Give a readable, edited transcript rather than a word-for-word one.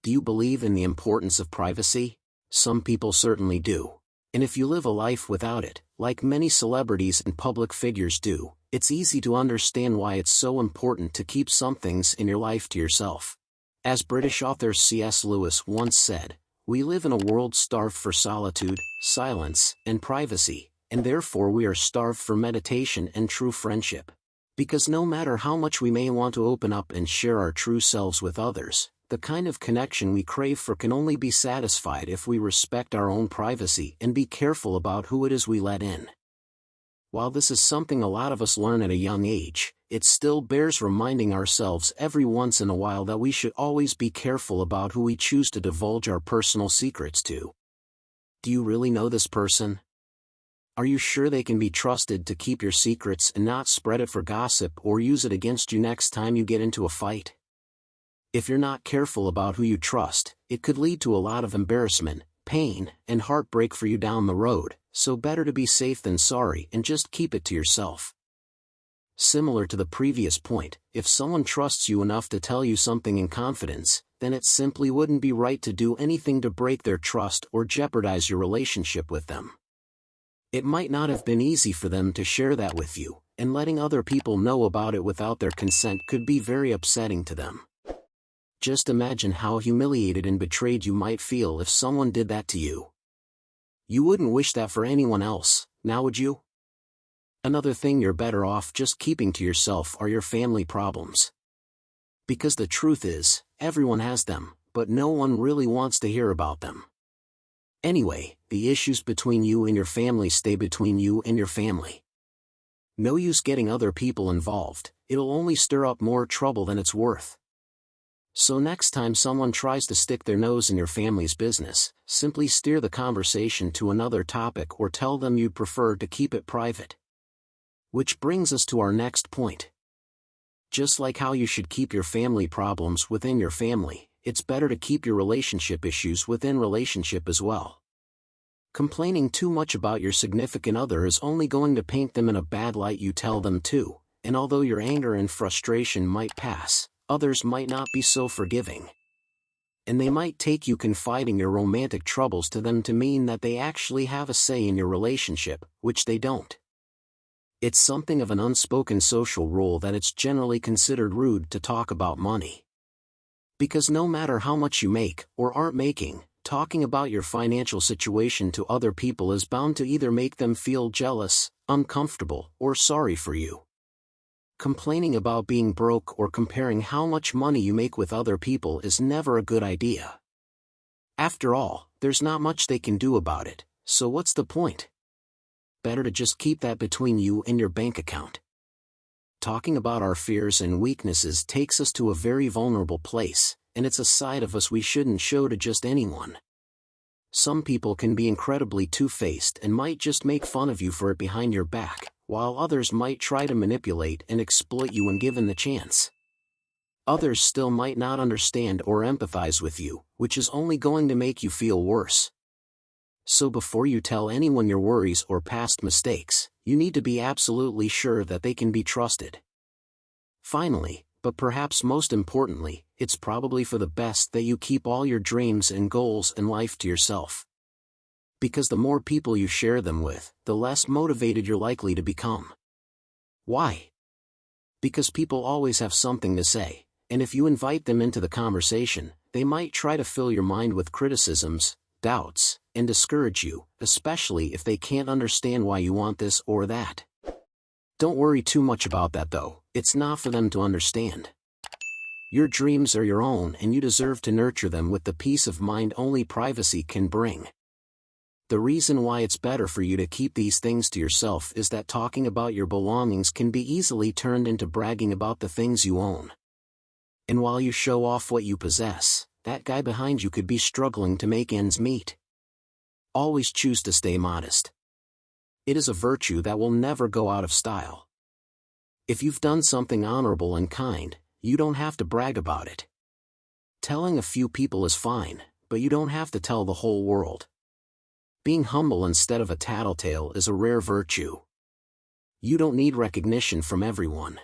Do you believe in the importance of privacy? Some people certainly do. And if you live a life without it, like many celebrities and public figures do, it's easy to understand why it's so important to keep some things in your life to yourself. As British author C.S. Lewis once said, "We live in a world starved for solitude, silence, and privacy, and therefore we are starved for meditation and true friendship. Because no matter how much we may want to open up and share our true selves with others, the kind of connection we crave for can only be satisfied if we respect our own privacy and be careful about who it is we let in." While this is something a lot of us learn at a young age, it still bears reminding ourselves every once in a while that we should always be careful about who we choose to divulge our personal secrets to. Do you really know this person? Are you sure they can be trusted to keep your secrets and not spread it for gossip or use it against you next time you get into a fight? If you're not careful about who you trust, it could lead to a lot of embarrassment, pain, and heartbreak for you down the road, so better to be safe than sorry and just keep it to yourself. Similar to the previous point, if someone trusts you enough to tell you something in confidence, then it simply wouldn't be right to do anything to break their trust or jeopardize your relationship with them. It might not have been easy for them to share that with you, and letting other people know about it without their consent could be very upsetting to them. Just imagine how humiliated and betrayed you might feel if someone did that to you. You wouldn't wish that for anyone else, now would you? Another thing you're better off just keeping to yourself are your family problems. Because the truth is, everyone has them, but no one really wants to hear about them. Anyway, the issues between you and your family stay between you and your family. No use getting other people involved, it'll only stir up more trouble than it's worth. So next time someone tries to stick their nose in your family's business, simply steer the conversation to another topic or tell them you'd prefer to keep it private. Which brings us to our next point. Just like how you should keep your family problems within your family, it's better to keep your relationship issues within relationship as well. Complaining too much about your significant other is only going to paint them in a bad light you tell them to, and although your anger and frustration might pass, others might not be so forgiving. And they might take you confiding your romantic troubles to them to mean that they actually have a say in your relationship, which they don't. It's something of an unspoken social rule that it's generally considered rude to talk about money. Because no matter how much you make, or aren't making, talking about your financial situation to other people is bound to either make them feel jealous, uncomfortable, or sorry for you. Complaining about being broke or comparing how much money you make with other people is never a good idea. After all, there's not much they can do about it, so what's the point? Better to just keep that between you and your bank account. Talking about our fears and weaknesses takes us to a very vulnerable place, and it's a side of us we shouldn't show to just anyone. Some people can be incredibly two-faced and might just make fun of you for it behind your back, while others might try to manipulate and exploit you when given the chance. Others still might not understand or empathize with you, which is only going to make you feel worse. So before you tell anyone your worries or past mistakes, you need to be absolutely sure that they can be trusted. Finally, but perhaps most importantly, it's probably for the best that you keep all your dreams and goals in life to yourself. Because the more people you share them with, the less motivated you're likely to become. Why? Because people always have something to say, and if you invite them into the conversation, they might try to fill your mind with criticisms, doubts, and discourage you, especially if they can't understand why you want this or that. Don't worry too much about that though, it's not for them to understand. Your dreams are your own and you deserve to nurture them with the peace of mind only privacy can bring. The reason why it's better for you to keep these things to yourself is that talking about your belongings can be easily turned into bragging about the things you own. And while you show off what you possess, that guy behind you could be struggling to make ends meet. Always choose to stay modest. It is a virtue that will never go out of style. If you've done something honorable and kind, you don't have to brag about it. Telling a few people is fine, but you don't have to tell the whole world. Being humble instead of a tattletale is a rare virtue. You don't need recognition from everyone.